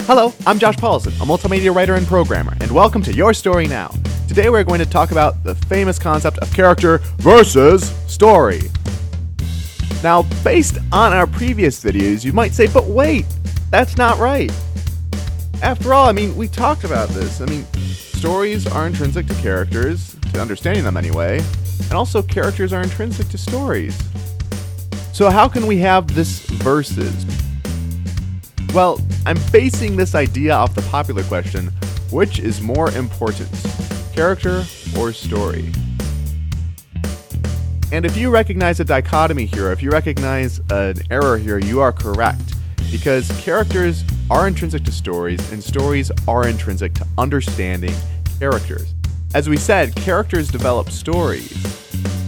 Hello, I'm Josh Paulson, a multimedia writer and programmer, and welcome to Your Story Now. Today we're going to talk about the famous concept of character versus story. Now, based on our previous videos, you might say, but wait, that's not right. After all, we talked about this. Stories are intrinsic to characters, to understanding them anyway, and also characters are intrinsic to stories. So how can we have this versus? Well, I'm basing this idea off the popular question, which is more important, character or story? And if you recognize a dichotomy here, if you recognize an error here, you are correct. Because characters are intrinsic to stories, and stories are intrinsic to understanding characters. As we said, characters develop stories,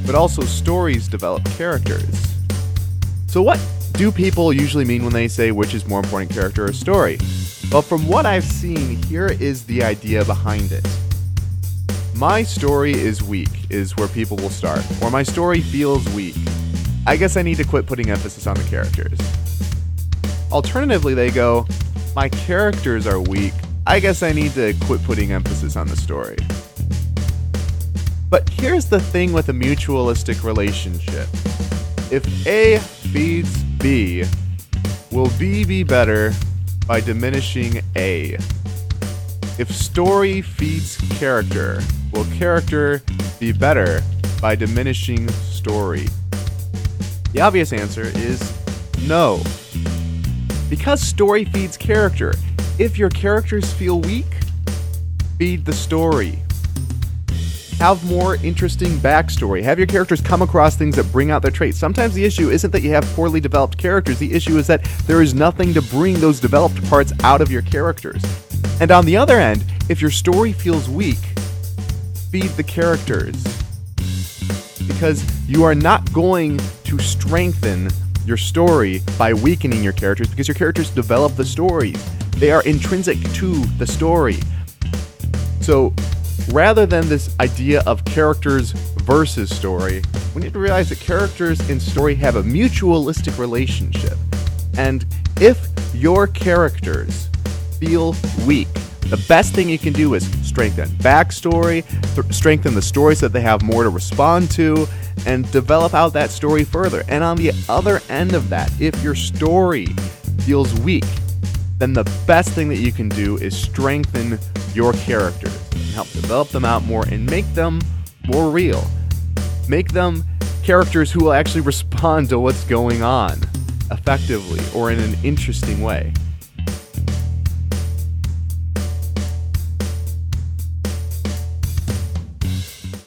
but also stories develop characters. So what do people usually mean when they say which is more important, character or story? Well, from what I've seen, here is the idea behind it. My story is weak, is where people will start. Or my story feels weak. I guess I need to quit putting emphasis on the characters. Alternatively, they go, my characters are weak. I guess I need to quit putting emphasis on the story. But here's the thing with a mutualistic relationship. If A feeds B, will B be better by diminishing A? If story feeds character, will character be better by diminishing story? The obvious answer is no. Because story feeds character, if your characters feel weak, feed the story. Have more interesting backstory. Have your characters come across things that bring out their traits. Sometimes the issue isn't that you have poorly developed characters. The issue is that there is nothing to bring those developed parts out of your characters. And on the other end, if your story feels weak, feed the characters. Because you are not going to strengthen your story by weakening your characters, because your characters develop the story. They are intrinsic to the story. So rather than this idea of characters versus story, we need to realize that characters and story have a mutualistic relationship. And if your characters feel weak, the best thing you can do is strengthen backstory, strengthen the story so that they have more to respond to, and develop out that story further. And on the other end of that, if your story feels weak, then the best thing that you can do is strengthen your characters and help develop them out more and make them more real. Make them characters who will actually respond to what's going on effectively or in an interesting way.